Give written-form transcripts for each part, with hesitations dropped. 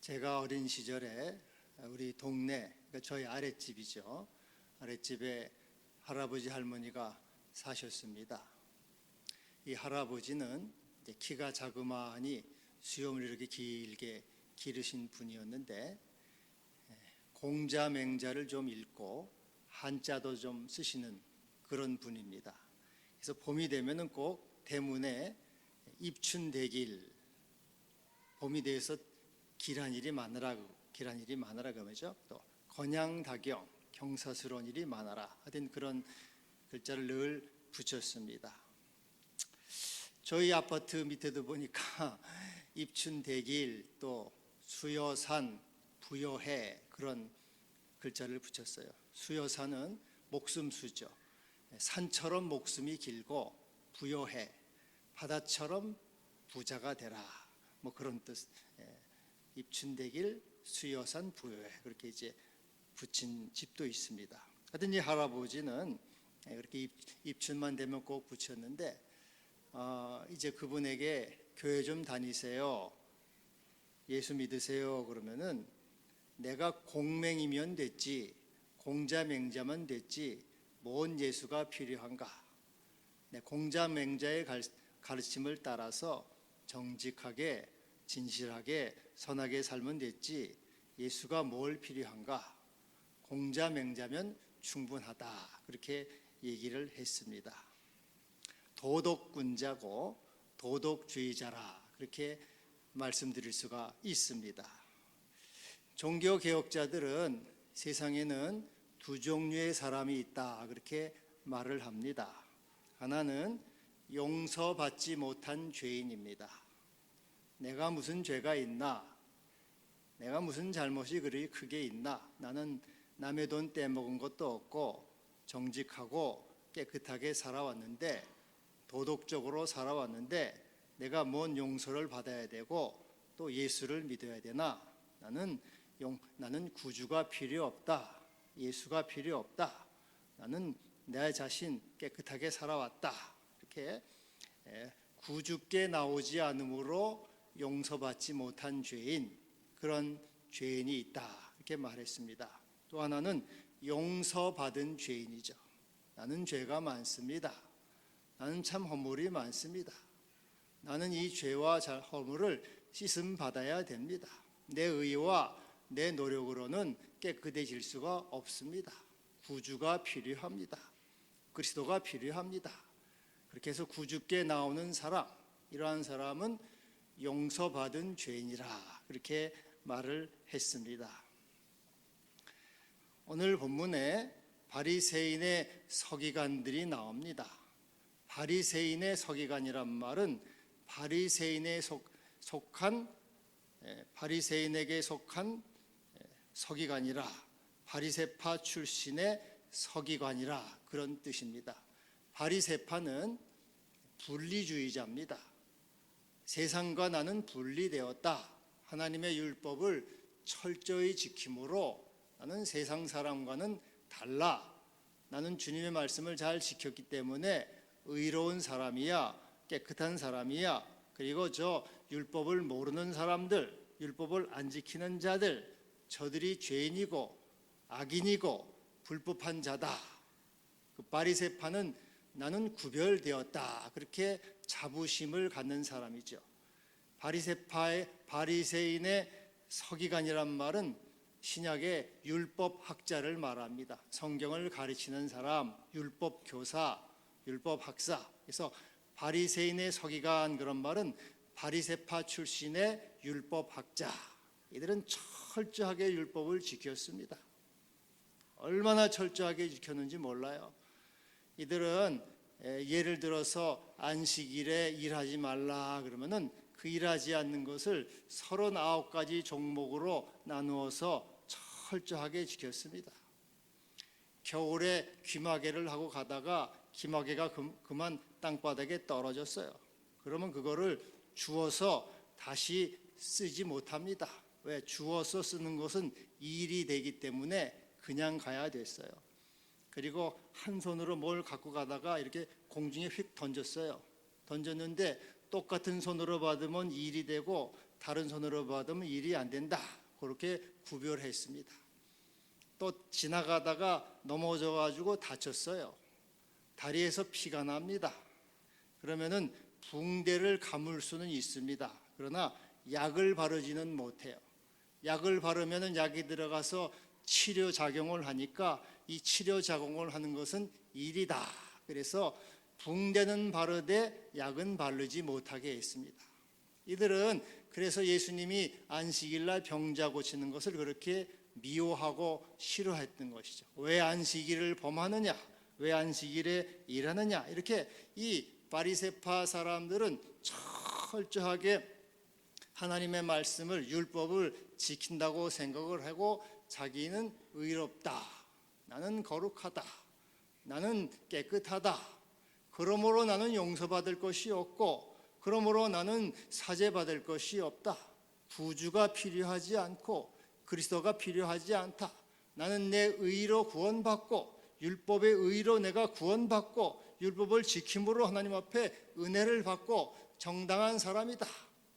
제가 어린 시절에 우리 동네, 그러니까 저희 아랫집이죠. 아랫집에 할아버지 할머니가 사셨습니다. 이 할아버지는 이제 키가 자그마하니 수염을 이렇게 길게 기르신 분이었는데 공자 맹자를 좀 읽고 한자도 좀 쓰시는 그런 분입니다. 그래서 봄이 되면은 꼭 대문에 입춘대길, 봄이 돼서 길한 일이 많으라 그러죠. 또 건양다경, 경사스러운 일이 많아라 하여튼 그런 글자를 늘 붙였습니다. 저희 아파트 밑에도 보니까 입춘대길, 또 수여산, 부여해 그런 글자를 붙였어요. 수여산은 목숨수죠. 산처럼 목숨이 길고 부여해, 바다처럼 부자가 되라, 뭐 그런 뜻. 입춘대길, 수여산, 부여해 그렇게 이제 붙인 집도 있습니다. 하여튼 이 할아버지는 그렇게 입춘만 되면 꼭 붙였는데 이제 그분에게 교회 좀 다니세요, 예수 믿으세요 그러면은 내가 공맹이면 됐지, 공자맹자면 됐지 뭔 예수가 필요한가. 공자맹자의 가르침을 따라서 정직하게 진실하게 선하게 살면 됐지 예수가 뭘 필요한가. 공자맹자면 충분하다 그렇게 얘기를 했습니다. 도덕군자고 도덕주의자라 그렇게 말씀드릴 수가 있습니다. 종교개혁자들은 세상에는 두 종류의 사람이 있다 그렇게 말을 합니다. 하나는 용서받지 못한 죄인입니다. 내가 무슨 죄가 있나, 내가 무슨 잘못이 그리 크게 있나, 나는 남의 돈 떼먹은 것도 없고 정직하고 깨끗하게 살아왔는데, 도덕적으로 살아왔는데 내가 뭔 용서를 받아야 되고 또 예수를 믿어야 되나. 나는 구주가 필요 없다, 예수가 필요 없다, 나는 내 자신 깨끗하게 살아왔다. 이렇게 구주께 나오지 않으므로 용서받지 못한 죄인, 그런 죄인이 있다 이렇게 말했습니다. 또 하나는 용서받은 죄인이죠. 나는 죄가 많습니다. 나는 참 허물이 많습니다. 나는 이 죄와 허물을 씻음 받아야 됩니다. 내 의와 내 노력으로는 깨끗해질 수가 없습니다. 구주가 필요합니다. 그리스도가 필요합니다. 그렇게 해서 구주께 나오는 사람, 이러한 사람은 용서받은 죄인이라 그렇게 말을 했습니다. 오늘 본문에 바리새인의 서기관들이 나옵니다. 바리새인의 서기관이란 말은 바리새인에게 속한 서기관이라, 바리새파 출신의 서기관이라 그런 뜻입니다. 바리새파는 분리주의자입니다. 세상과 나는 분리되었다. 하나님의 율법을 철저히 지킴으로 나는 세상 사람과는 달라. 나는 주님의 말씀을 잘 지켰기 때문에 의로운 사람이야, 깨끗한 사람이야. 그리고 저 율법을 모르는 사람들, 율법을 안 지키는 자들, 저들이 죄인이고 악인이고 불법한 자다. 그 바리새파는 나는 구별되었다 그렇게 자부심을 갖는 사람이죠. 바리새인의 서기관이란 말은 신약의 율법학자를 말합니다. 성경을 가르치는 사람, 율법교사, 율법학사. 그래서 바리새인의 서기관, 그런 말은 바리새파 출신의 율법학자. 이들은 철저하게 율법을 지켰습니다. 얼마나 철저하게 지켰는지 몰라요. 이들은 예를 들어서 안식일에 일하지 말라 그러면은 그 일하지 않는 것을 39가지 종목으로 나누어서 철저하게 지켰습니다. 겨울에 귀마개를 하고 가다가 귀마개가 그만 땅바닥에 떨어졌어요. 그러면 그거를 주워서 다시 쓰지 못합니다. 왜? 주워서 쓰는 것은 일이 되기 때문에 그냥 가야 됐어요. 그리고 한 손으로 뭘 갖고 가다가 이렇게 공중에 휙 던졌어요. 던졌는데 똑같은 손으로 받으면 일이 되고 다른 손으로 받으면 일이 안 된다. 그렇게 구별했습니다. 또 지나가다가 넘어져 가지고 다쳤어요. 다리에서 피가 납니다. 그러면은 붕대를 감을 수는 있습니다. 그러나 약을 바르지는 못해요. 약을 바르면은 약이 들어가서 치료 작용을 하니까 이 치료 작용을 하는 것은 일이다. 그래서 붕대는 바르되 약은 바르지 못하게 했습니다. 이들은 그래서 예수님이 안식일날 병자 고치는 것을 그렇게 미워하고 싫어했던 것이죠. 왜 안식일을 범하느냐? 왜 안식일에 일하느냐? 이렇게 이 바리새파 사람들은 철저하게 하나님의 말씀을, 율법을 지킨다고 생각을 하고 자기는 의롭다, 나는 거룩하다, 나는 깨끗하다, 그러므로 나는 용서받을 것이 없고 그러므로 나는 사죄받을 것이 없다, 구주가 필요하지 않고 그리스도가 필요하지 않다, 나는 내 의로 구원받고 율법의 의로 내가 구원받고 율법을 지킴으로 하나님 앞에 은혜를 받고 정당한 사람이다,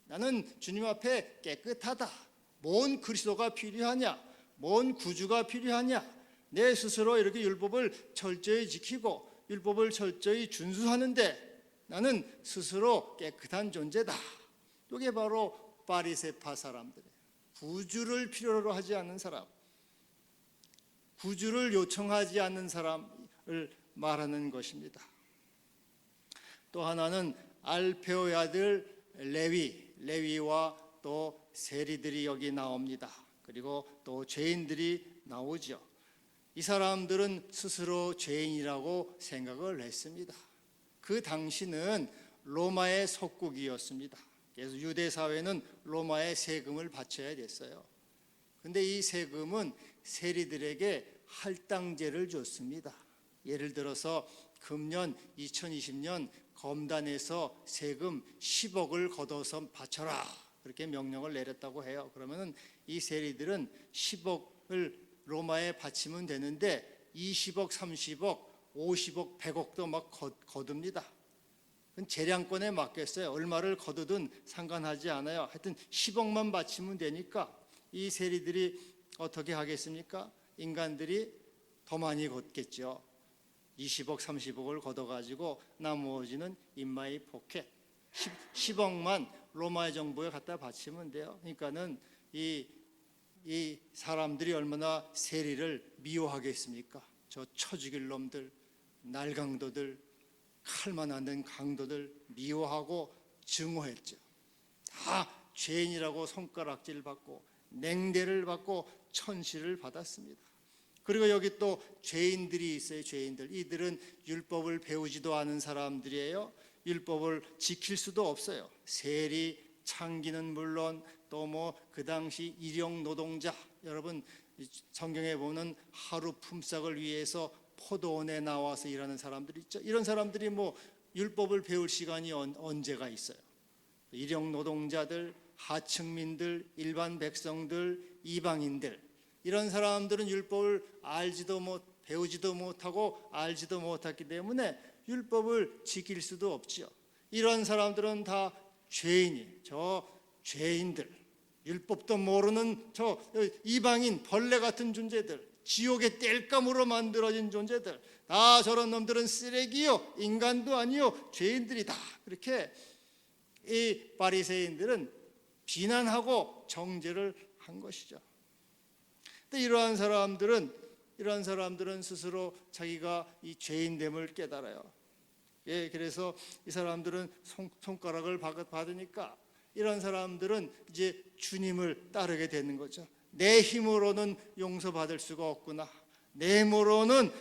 나는 주님 앞에 깨끗하다, 뭔 그리스도가 필요하냐, 뭔 구주가 필요하냐, 내 스스로 이렇게 율법을 철저히 지키고 율법을 철저히 준수하는데 나는 스스로 깨끗한 존재다. 이게 바로 바리새파 사람들이에요. 구주를 필요로 하지 않는 사람, 구주를 요청하지 않는 사람을 말하는 것입니다. 또 하나는 알페오의 아들 레위와 또 세리들이 여기 나옵니다. 그리고 또 죄인들이 나오죠. 이 사람들은 스스로 죄인이라고 생각을 했습니다. 그 당시는 로마의 속국이었습니다. 그래서 유대 사회는 로마의 세금을 바쳐야 됐어요. 그런데 이 세금은 세리들에게 할당제를 줬습니다. 예를 들어서 금년 2020년 검단에서 세금 10억을 걷어서 바쳐라, 그렇게 명령을 내렸다고 해요. 그러면은 이 세리들은 10억을 로마에 바치면 되는데 20억, 30억, 50억, 100억도 막 거둡니다. 그건 재량권에 맡겼어요. 얼마를 거두든 상관하지 않아요. 하여튼 10억만 바치면 되니까 이 세리들이 어떻게 하겠습니까? 인간들이 더 많이 걷겠죠. 20억, 30억을 걷어가지고 나머지는 인마이 포켓 10억만 로마 정부에 갖다 바치면 돼요. 그러니까는 이 사람들이 얼마나 세리를 미워하겠습니까? 저 처죽일 놈들, 날강도들, 칼만 안 된 강도들 미워하고 증오했죠. 다 죄인이라고 손가락질 받고 냉대를 받고 천시를 받았습니다. 그리고 여기 또 죄인들이 있어요. 죄인들. 이들은 율법을 배우지도 않은 사람들이에요. 율법을 지킬 수도 없어요. 세리, 창기는 물론 또 그 당시 일용 노동자, 여러분 성경에 보면 하루 품삯을 위해서 포도원에 나와서 일하는 사람들이 있죠. 이런 사람들이 율법을 배울 시간이 언제가 있어요? 일용 노동자들, 하층민들, 일반 백성들, 이방인들, 이런 사람들은 율법을 배우지도 못하고 알지도 못했기 때문에 율법을 지킬 수도 없죠. 이런 사람들은 다 죄인들, 율법도 모르는 저 이방인, 벌레 같은 존재들, 지옥의 땔감으로 만들어진 존재들, 다 저런 놈들은 쓰레기요, 인간도 아니요, 죄인들이다. 그렇게 이 바리새인들은 비난하고 정죄를 한 것이죠. 근데 이러한 사람들은 스스로 자기가 이 죄인됨을 깨달아요. 그래서 이 사람들은 손가락을 받으니까 이런 사람들은 이제 주님을 따르게 되는 거죠. 내 힘으로는 용서받을 수가 없구나. 내 힘으로는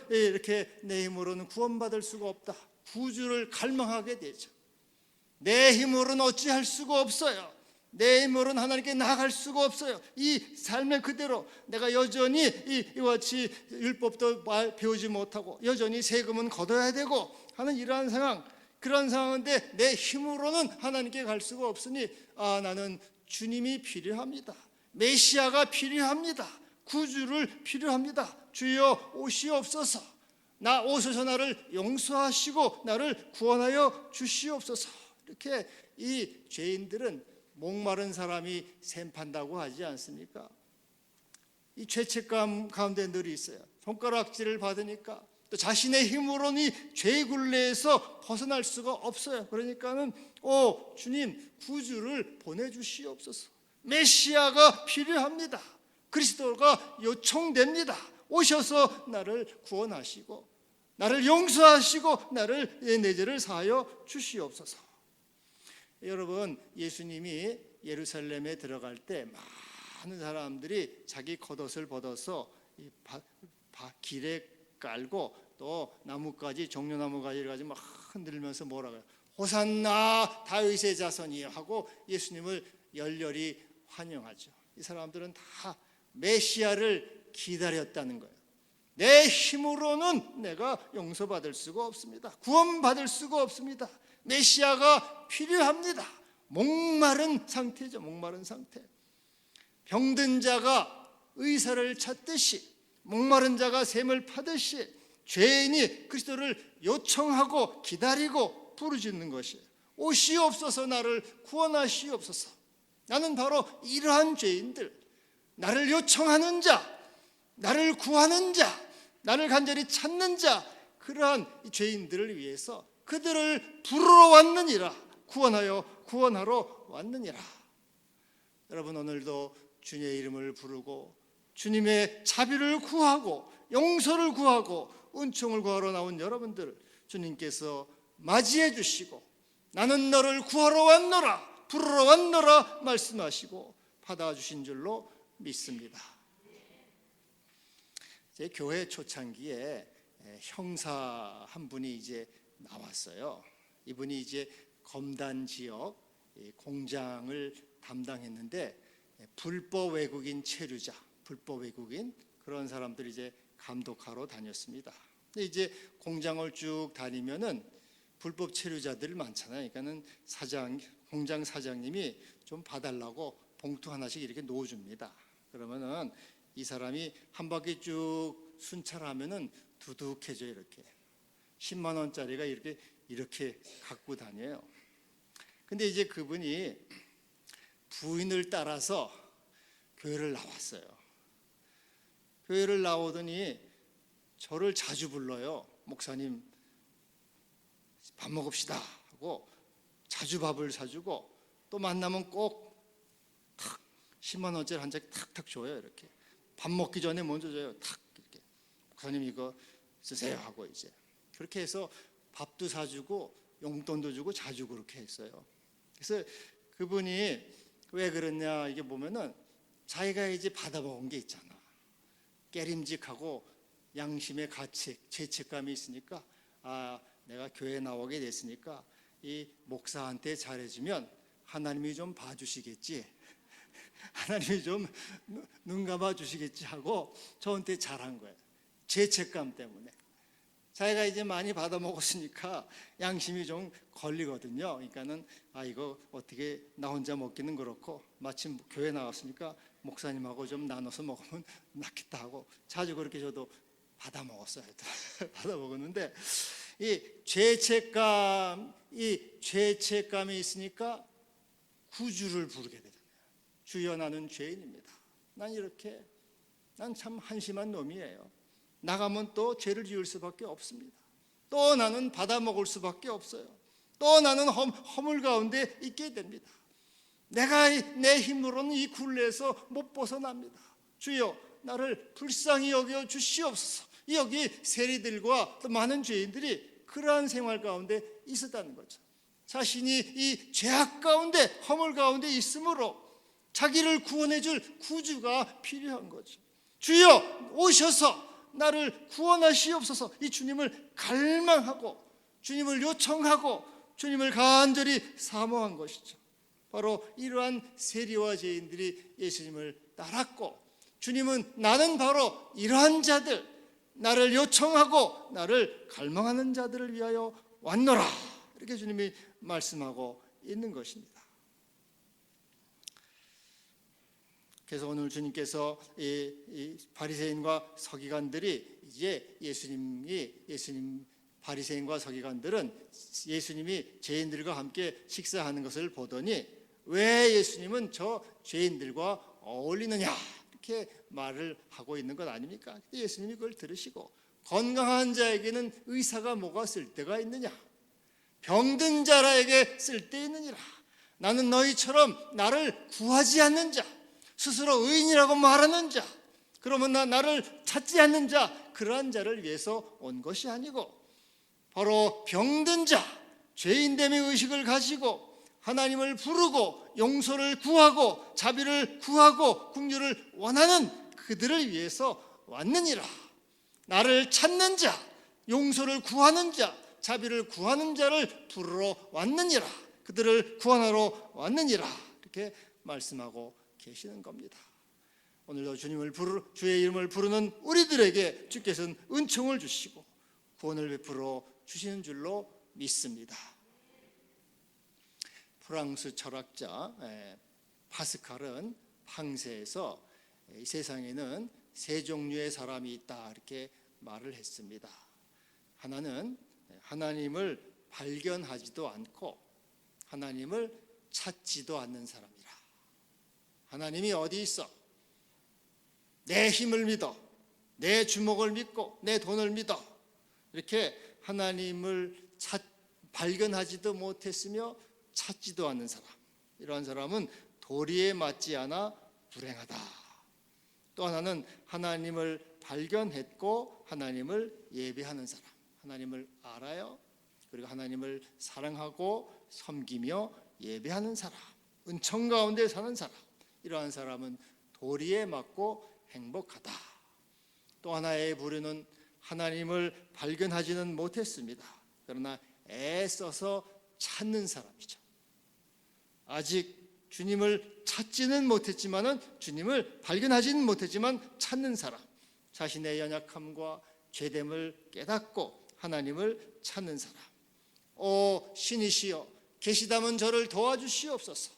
구원받을 수가 없다. 구주를 갈망하게 되죠. 내 힘으로는 어찌할 수가 없어요. 내 힘으로는 하나님께 나아갈 수가 없어요. 이 삶의 그대로 내가 여전히 이와 같이 율법도 배우지 못하고 여전히 세금은 걷어야 되고 하는 이러한 상황, 그런 상황인데 내 힘으로는 하나님께 갈 수가 없으니 나는 주님이 필요합니다. 메시아가 필요합니다. 구주를 필요합니다. 주여 오시옵소서. 오소서 나를 용서하시고 나를 구원하여 주시옵소서. 이렇게 이 죄인들은 목마른 사람이 샘 판다고 하지 않습니까? 이 죄책감 가운데 늘 있어요. 손가락질을 받으니까 또 자신의 힘으로는 이 죄의 굴레에서 벗어날 수가 없어요. 그러니까는 주님 구주를 보내주시옵소서. 메시아가 필요합니다. 그리스도가 요청됩니다. 오셔서 나를 구원하시고 나를 용서하시고 나를 내 죄를 사하여 주시옵소서. 여러분, 예수님이 예루살렘에 들어갈 때 많은 사람들이 자기 겉옷을 벗어서 길에 깔고 또 나뭇가지, 종려나무가지를 가지고 막 흔들면서 뭐라고 해요? 호산나 다윗의 자손이여 하고 예수님을 열렬히 환영하죠. 이 사람들은 다 메시아를 기다렸다는 거예요. 내 힘으로는 내가 용서받을 수가 없습니다. 구원받을 수가 없습니다. 메시아가 필요합니다. 목마른 상태죠. 목마른 상태. 병든 자가 의사를 찾듯이, 목마른 자가 샘을 파듯이 죄인이 그리스도를 요청하고 기다리고 부르짖는 것이에요. 오시옵소서, 나를 구원하시옵소서. 나는 바로 이러한 죄인들, 나를 요청하는 자, 나를 구하는 자, 나를 간절히 찾는 자, 그러한 죄인들을 위해서 그들을 부르러 왔느니라. 구원하러 왔느니라. 여러분, 오늘도 주님의 이름을 부르고 주님의 자비를 구하고 용서를 구하고 은총을 구하러 나온 여러분들, 주님께서 맞이해 주시고 나는 너를 구하러 왔노라, 부르러 왔노라 말씀하시고 받아주신 줄로 믿습니다. 제 교회 초창기에 형사 한 분이 이제 나왔어요. 이분이 이제 검단 지역 공장을 담당했는데 불법 외국인 체류자, 불법 외국인 그런 사람들이 이제 감독하러 다녔습니다. 근데 이제 공장을 쭉 다니면은 불법 체류자들 많잖아요. 그러니까는 공장 사장님이 좀 봐달라고 봉투 하나씩 이렇게 놓아줍니다. 그러면은 이 사람이 한 바퀴 쭉 순찰하면은 두둑해져요. 이렇게 10만 원짜리가 이렇게 갖고 다녀요. 근데 이제 그분이 부인을 따라서 교회를 나왔어요. 교회를 나오더니 저를 자주 불러요. 목사님, 밥 먹읍시다 하고 자주 밥을 사주고 또 만나면 꼭 10만 원짜리 한 장 탁탁 줘요. 이렇게 밥 먹기 전에 먼저 줘요. 탁 이렇게 목사님 이거 쓰세요 하고 이제 그렇게 해서 밥도 사주고 용돈도 주고 자주 그렇게 했어요. 그래서 그분이 왜 그러냐 이게 보면은 자기가 이제 받아먹은 게 있잖아. 깨림직하고 양심의 가책, 죄책감이 있으니까 내가 교회 나오게 됐으니까 이 목사한테 잘해주면 하나님이 좀 봐주시겠지, 하나님이 좀 눈 감아 주시겠지 하고 저한테 잘한 거예요. 죄책감 때문에. 자기가 이제 많이 받아먹었으니까 양심이 좀 걸리거든요. 그러니까는 이거 어떻게 나 혼자 먹기는 그렇고 마침 교회 나왔으니까 목사님하고 좀 나눠서 먹으면 낫겠다 하고 자주 그렇게 저도 받아먹었어요. 받아먹었는데 이 죄책감이 있으니까 구주를 부르게 되잖아요. 주여, 나는 죄인입니다. 난 참 한심한 놈이에요. 나가면 또 죄를 지을 수밖에 없습니다. 또 나는 받아먹을 수밖에 없어요. 또 나는 허물 가운데 있게 됩니다. 내가 내 힘으로는 이 굴레에서 못 벗어납니다. 주여, 나를 불쌍히 여겨 주시옵소서. 여기 세리들과 또 많은 죄인들이 그러한 생활 가운데 있었다는 거죠. 자신이 이 죄악 가운데 허물 가운데 있으므로 자기를 구원해 줄 구주가 필요한 거죠. 주여, 오셔서 나를 구원하시옵소서. 이 주님을 갈망하고 주님을 요청하고 주님을 간절히 사모한 것이죠. 바로 이러한 세리와 죄인들이 예수님을 따랐고, 주님은 나는 바로 이러한 자들, 나를 요청하고 나를 갈망하는 자들을 위하여 왔노라, 이렇게 주님이 말씀하고 있는 것입니다. 그래서 오늘 주님께서 이 바리새인과 서기관들이 이제 바리새인과 서기관들은 예수님이 죄인들과 함께 식사하는 것을 보더니 왜 예수님은 저 죄인들과 어울리느냐 이렇게 말을 하고 있는 것 아닙니까? 근데 예수님이 그걸 들으시고 건강한 자에게는 의사가 뭐가 쓸데가 있느냐? 병든 자라에게 쓸데 있느니라. 나는 너희처럼 나를 구하지 않는 자, 스스로 의인이라고 말하는 자, 그러면 나를 찾지 않는 자, 그러한 자를 위해서 온 것이 아니고 바로 병든 자, 죄인됨의 의식을 가지고 하나님을 부르고 용서를 구하고 자비를 구하고 긍휼을 원하는 그들을 위해서 왔느니라. 나를 찾는 자, 용서를 구하는 자, 자비를 구하는 자를 부르러 왔느니라. 그들을 구원하러 왔느니라. 이렇게 말씀하고 계시는 겁니다. 오늘도 주의 이름을 부르는 우리들에게 주께서는 은총을 주시고 구원을 베풀어 주시는 줄로 믿습니다. 프랑스 철학자 파스칼은 방세에서 이 세상에는 세 종류의 사람이 있다 이렇게 말을 했습니다. 하나는 하나님을 발견하지도 않고 하나님을 찾지도 않는 사람이라. 하나님이 어디 있어? 내 힘을 믿어, 내 주먹을 믿고 내 돈을 믿어. 이렇게 하나님을 발견하지도 못했으며 찾지도 않는 사람, 이러한 사람은 도리에 맞지 않아 불행하다. 또 하나는 하나님을 발견했고 하나님을 예배하는 사람, 하나님을 알아요. 그리고 하나님을 사랑하고 섬기며 예배하는 사람, 은총 가운데 사는 사람, 이러한 사람은 도리에 맞고 행복하다. 또 하나의 부류는 하나님을 발견하지는 못했습니다. 그러나 애써서 찾는 사람이죠. 아직 주님을 찾지는 못했지만은 주님을 발견하지는 못했지만 찾는 사람, 자신의 연약함과 죄됨을 깨닫고 하나님을 찾는 사람. 오 신이시여, 계시다면 저를 도와주시옵소서.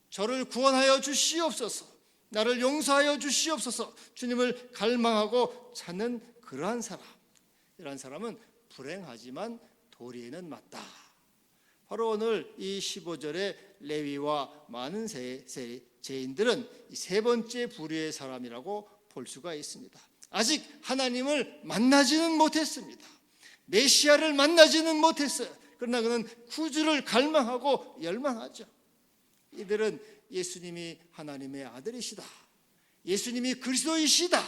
저를 구원하여 주시옵소서. 나를 용서하여 주시옵소서. 주님을 갈망하고 찾는 그러한 사람, 이러한 사람은 불행하지만 도리에는 맞다. 바로 오늘 이 15절의 레위와 많은 죄인들은 이 세 번째 부류의 사람이라고 볼 수가 있습니다. 아직 하나님을 만나지는 못했습니다. 메시아를 만나지는 못했어요. 그러나 그는 구주를 갈망하고 열망하죠. 이들은 예수님이 하나님의 아들이시다, 예수님이 그리스도이시다,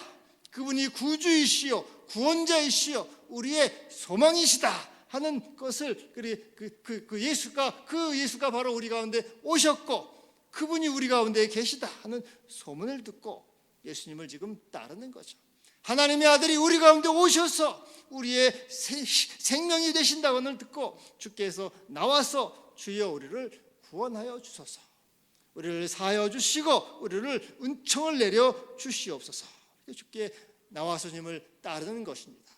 그분이 구주이시요 구원자이시요 우리의 소망이시다 하는 것을, 그 예수가 바로 우리 가운데 오셨고 그분이 우리 가운데 계시다 하는 소문을 듣고 예수님을 지금 따르는 거죠. 하나님의 아들이 우리 가운데 오셔서 우리의 생명이 되신다고는 듣고 주께서 나와서 주여 우리를 구원하여 주소서, 우리를 사하여 주시고 우리를 은총을 내려 주시옵소서. 주께 나와서 주님을 따르는 것입니다.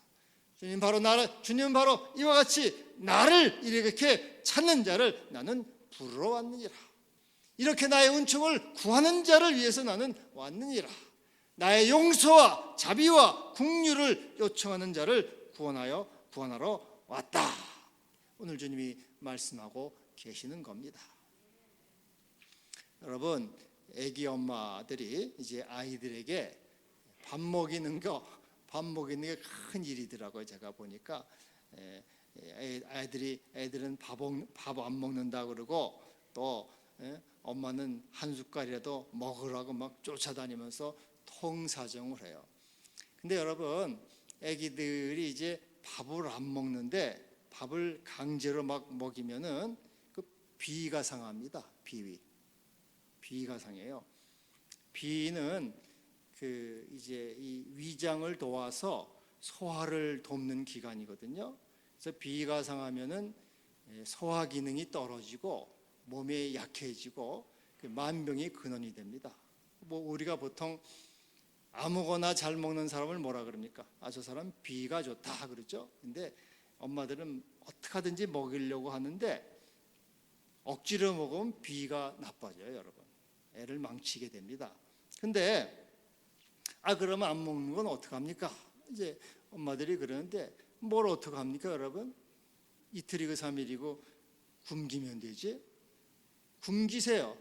주님은 바로 이와 같이 나를 이렇게 찾는 자를 나는 부르러 왔느니라. 이렇게 나의 은총을 구하는 자를 위해서 나는 왔느니라. 나의 용서와 자비와 긍휼을 요청하는 자를 구원하러 왔다. 오늘 주님이 말씀하고 계시는 겁니다. 여러분, 아기 엄마들이 이제 아이들에게 밥 먹이는 게 큰 일이더라고요. 제가 보니까 애들은 밥 안 먹는다 그러고 또 엄마는 한 숟갈이라도 먹으라고 막 쫓아다니면서 통사정을 해요. 근데 여러분, 아기들이 이제 밥을 안 먹는데 밥을 강제로 막 먹이면은 그 비위가 상합니다. 비위가 상해요. 비위는 이제 이 위장을 도와서 소화를 돕는 기관이거든요. 그래서 비위가 상하면은 소화 기능이 떨어지고 몸이 약해지고 만병의 근원이 됩니다. 뭐 우리가 보통 아무거나 잘 먹는 사람을 뭐라 그럽니까? 저 사람 비위가 좋다 그러죠. 근데 엄마들은 어떻게 하든지 먹이려고 하는데 억지로 먹으면 비위가 나빠져요, 여러분. 애를 망치게 됩니다. 근데 그러면 안 먹는 건 어떡합니까? 이제 엄마들이 그러는데 뭘 어떡합니까, 여러분? 이틀이고 3일이고 굶기면 되지. 굶기세요.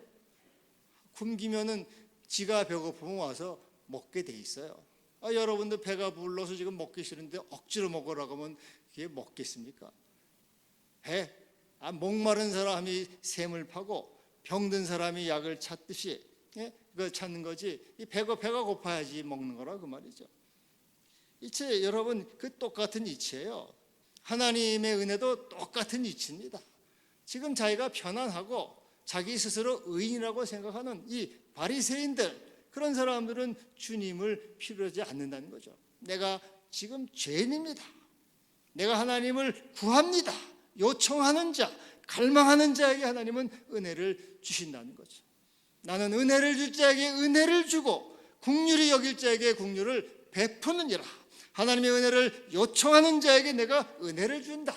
굶기면은 지가 배고프면 와서 먹게 돼 있어요. 여러분들 배가 불러서 지금 먹기 싫은데 억지로 먹으라고 하면 그게 먹겠습니까? 목마른 사람이 샘을 파고 병든 사람이 약을 찾듯이 그걸 찾는 거지. 이 배가 고파야지 먹는 거라 그 말이죠. 이체 여러분 그 똑같은 이치예요. 하나님의 은혜도 똑같은 이치입니다. 지금 자기가 편안하고 자기 스스로 의인이라고 생각하는 이 바리새인들, 그런 사람들은 주님을 필요하지 않는다는 거죠. 내가 지금 죄인입니다. 내가 하나님을 구합니다. 요청하는 자, 갈망하는 자에게 하나님은 은혜를 주신다는 거죠. 나는 은혜를 줄 자에게 은혜를 주고 긍휼히 여길 자에게 긍휼을 베푸느니라. 하나님의 은혜를 요청하는 자에게 내가 은혜를 준다.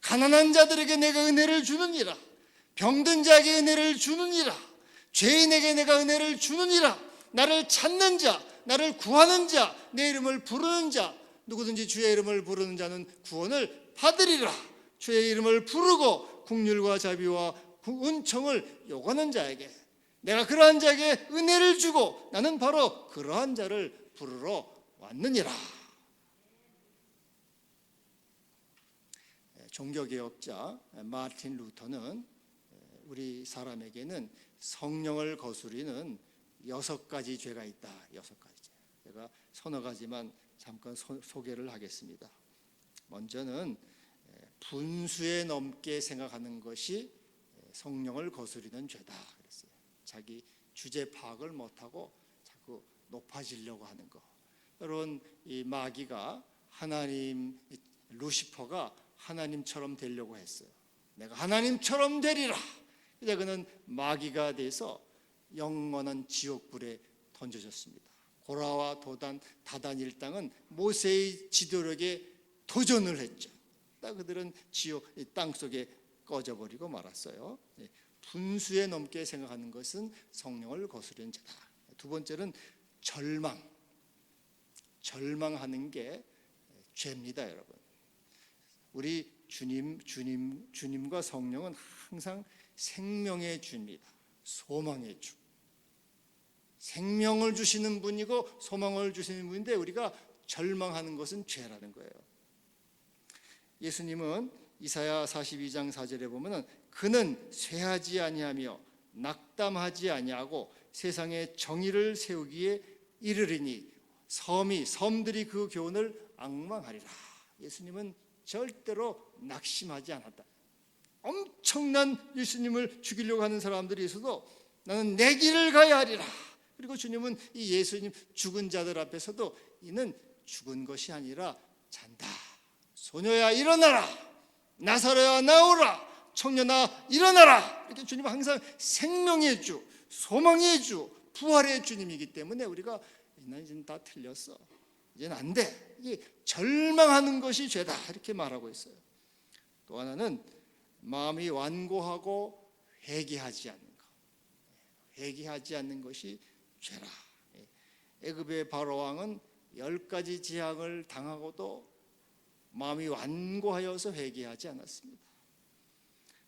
가난한 자들에게 내가 은혜를 주느니라. 병든 자에게 은혜를 주느니라. 죄인에게 내가 은혜를 주느니라. 나를 찾는 자, 나를 구하는 자, 내 이름을 부르는 자, 누구든지 주의 이름을 부르는 자는 구원을 받으리라. 주의 이름을 부르고 긍휼과 자비와 은총을 요구하는 자에게, 내가 그러한 자에게 은혜를 주고 나는 바로 그러한 자를 부르러 왔느니라. 종교개혁자 마틴 루터는 우리 사람에게는 성령을 거스르는 6가지 죄가 있다. 6가지 죄. 제가 서너 가지만 잠깐 소개를 하겠습니다. 먼저는 분수에 넘게 생각하는 것이 성령을 거스르는 죄다 그랬어요. 자기 주제 파악을 못하고 자꾸 높아지려고 하는 거. 여러분, 이 마귀가 하나님, 루시퍼가 하나님처럼 되려고 했어요. 내가 하나님처럼 되리라. 이제 그는 마귀가 돼서 영원한 지옥불에 던져졌습니다. 고라와 다단 일당은 모세의 지도력에 도전을 했죠. 그들은 지옥 땅속에 꺼져버리고 말았어요. 분수에 넘게 생각하는 것은 성령을 거스르는 죄다. 두 번째는 절망하는 게 죄입니다, 여러분. 우리 주님과 성령은 항상 생명의 주입니다. 소망의 주. 생명을 주시는 분이고 소망을 주시는 분인데 우리가 절망하는 것은 죄라는 거예요. 예수님은 이사야 42장 4절에 보면은 그는 쇠하지 아니하며 낙담하지 아니하고 세상에 정의를 세우기에 이르리니 섬들이 그 교훈을 앙망하리라. 예수님은 절대로 낙심하지 않았다. 엄청난 예수님을 죽이려고 하는 사람들이 있어도 나는 내 길을 가야 하리라. 그리고 주님은 이 예수님 죽은 자들 앞에서도 이는 죽은 것이 아니라 잔다. 소녀야 일어나라. 나사로야 나오라. 청년아 일어나라. 이렇게 주님은 항상 생명의 주, 소망의 주, 부활의 주님이기 때문에 우리가 이제는 다 틀렸어. 이제는 안 돼. 이게 절망하는 것이 죄다. 이렇게 말하고 있어요. 또 하나는 마음이 완고하고 회개하지 않는 것. 회개하지 않는 것이 죄라. 애굽의 바로 왕은 10가지 재앙을 당하고도 마음이 완고하여서 회개하지 않았습니다.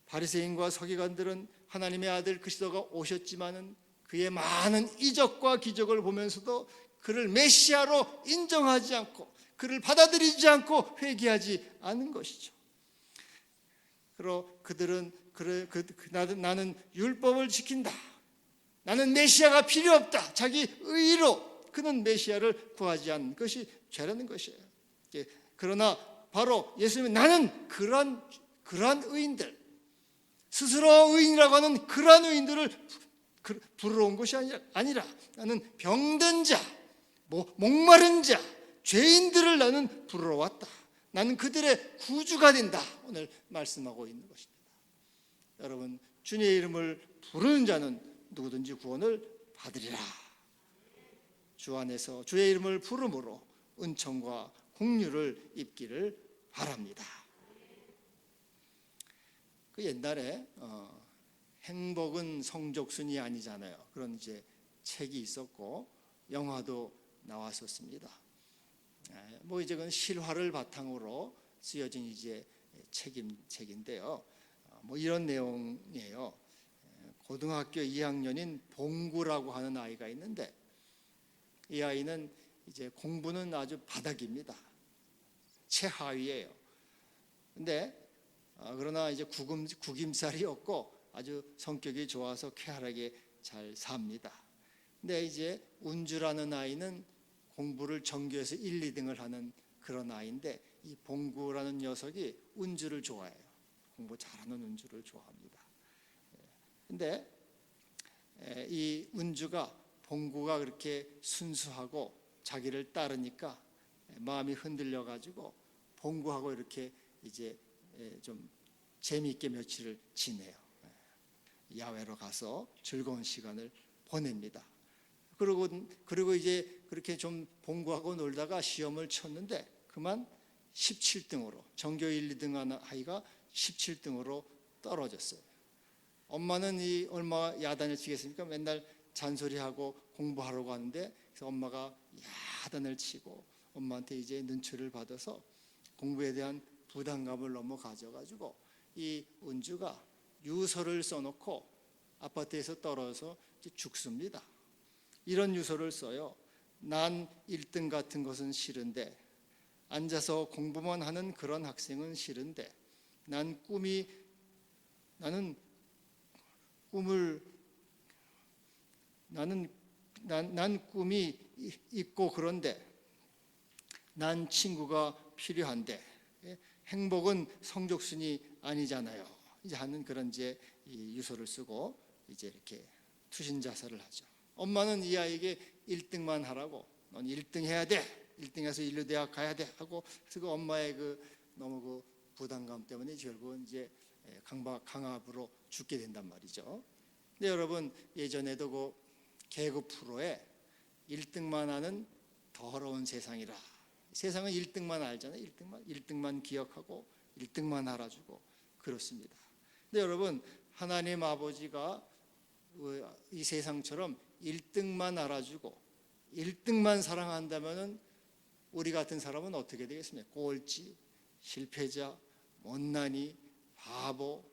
바리새인과 서기관들은 하나님의 아들 그리스도가 오셨지만은 그의 많은 이적과 기적을 보면서도 그를 메시아로 인정하지 않고 그를 받아들이지 않고 회개하지 않은 것이죠. 그리고 그들은 나는 율법을 지킨다. 나는 메시아가 필요 없다. 자기 의로 그는 메시아를 구하지 않는 것이 죄라는 것이에요. 그러나 바로 예수님은 나는 그러한 의인들, 스스로 의인이라고 하는 그러한 의인들을 부르러 온 것이 아니라 나는 병든 자, 목마른 자, 죄인들을 나는 부르러 왔다. 나는 그들의 구주가 된다. 오늘 말씀하고 있는 것입니다. 여러분, 주님의 이름을 부르는 자는 누구든지 구원을 받으리라. 주 안에서 주의 이름을 부름으로 은총과 긍휼을 입기를 바랍니다. 그 옛날에 행복은 성적순이 아니잖아요. 그런 이제 책이 있었고 영화도 나왔었습니다. 뭐 이제 그건 실화를 바탕으로 쓰여진 이제 책인데요. 뭐 이런 내용이에요. 고등학교 2학년인 봉구라고 하는 아이가 있는데, 이 아이는 이제 공부는 아주 바닥입니다. 최하위예요. 근데 그러나 이제 구김살이었고 아주 성격이 좋아서 쾌활하게 잘 삽니다. 근데 이제 운주라는 아이는 공부를 전교에서 1, 2등을 하는 그런 아이인데, 이 봉구라는 녀석이 운주를 좋아해요. 공부 잘하는 운주를 좋아합니다. 근데 이 운주가 봉구가 그렇게 순수하고 자기를 따르니까 마음이 흔들려 가지고 봉구하고 이렇게 이제 좀 재미있게 며칠을 지내요. 야외로 가서 즐거운 시간을 보냅니다. 그리고 이제 그렇게 좀 봉구하고 놀다가 시험을 쳤는데 그만 17등으로, 전교 1, 2등 하는 아이가 17등으로 떨어졌어요. 엄마는 이 얼마나 야단을 치겠습니까? 맨날 잔소리하고 공부하라고 하는데, 그래서 엄마가 야단을 치고 엄마한테 이제 눈치를 받아서 공부에 대한 부담감을 너무 가져가지고 이 운주가 유서를 써놓고 아파트에서 떨어져서 죽습니다. 이런 유서를 써요. 난 1등 같은 것은 싫은데, 앉아서 공부만 하는 그런 학생은 싫은데, 나는 꿈이 있고, 그런데 난 친구가 필요한데, 행복은 성적순이 아니잖아요. 이제 하는 그런 이제 이 유서를 쓰고 이제 이렇게 투신 자살을 하죠. 엄마는 이 아이에게 1등만 하라고, 넌 1등 해야 돼, 1등해서 인류대학 가야 돼 하고, 그래서 그 엄마의 너무 그 부담감 때문에 결국은 이제 강압으로 죽게 된단 말이죠. 근데 여러분, 예전에도 그 개그 프로에 1등만 하는 더러운 세상이라, 세상은 1등만 알잖아요. 1등만 기억하고 1등만 알아주고 그렇습니다. 근데 여러분, 하나님 아버지가 이 세상처럼 1등만 알아주고 1등만 사랑한다면 우리 같은 사람은 어떻게 되겠습니까? 꼴찌, 실패자, 못난이, 바보,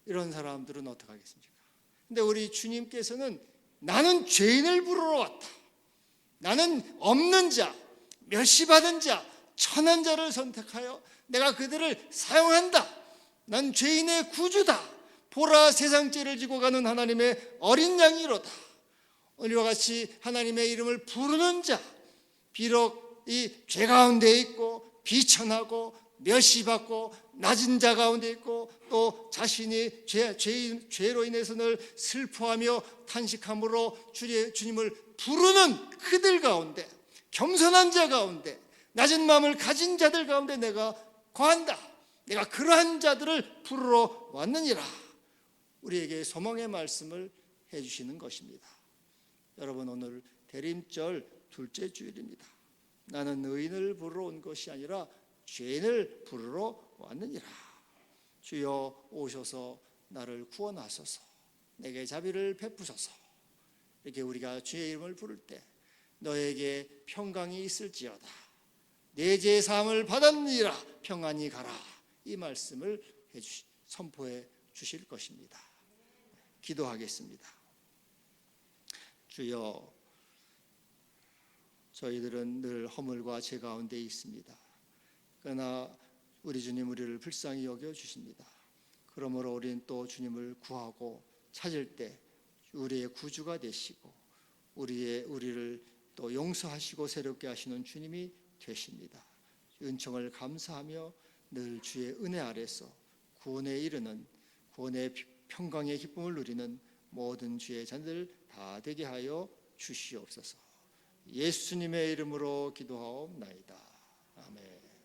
이런 사람들은 어떻게 하겠습니까? 근데 우리 주님께서는 나는 죄인을 부르러 왔다, 나는 없는 자, 멸시받은 자, 천한 자를 선택하여 내가 그들을 사용한다, 난 죄인의 구주다, 보라 세상 죄를 지고 가는 하나님의 어린 양이로다. 오늘과 같이 하나님의 이름을 부르는 자, 비록 이 죄 가운데 있고 비천하고 멸시받고 낮은 자 가운데 있고, 또 자신이 죄로 인해서 늘 슬퍼하며 탄식함으로 주님을 부르는 그들 가운데, 겸손한 자 가운데, 낮은 마음을 가진 자들 가운데 내가 거한다, 내가 그러한 자들을 부르러 왔느니라, 우리에게 소망의 말씀을 해주시는 것입니다. 여러분, 오늘 대림절 둘째 주일입니다. 나는 의인을 부르러 온 것이 아니라 죄인을 부르러 왔느니라. 주여 오셔서 나를 구원하소서, 내게 자비를 베푸소서. 이렇게 우리가 주의 이름을 부를 때 너에게 평강이 있을지어다, 내 죄 사함을 받았느니라, 평안히 가라, 이 말씀을 선포해 주실 것입니다. 기도하겠습니다. 주여, 저희들은 늘 허물과 죄 가운데 있습니다. 그러나 우리 주님 우리를 불쌍히 여겨 주십니다. 그러므로 우리는 또 주님을 구하고 찾을 때 우리의 구주가 되시고 우리를 또 용서하시고 새롭게 하시는 주님이 되십니다. 은총을 감사하며 늘 주의 은혜 아래서 구원에 이르는, 구원의 평강의 기쁨을 누리는 모든 주의 자녀들 다 되게 하여 주시옵소서. 예수님의 이름으로 기도하옵나이다. 아멘.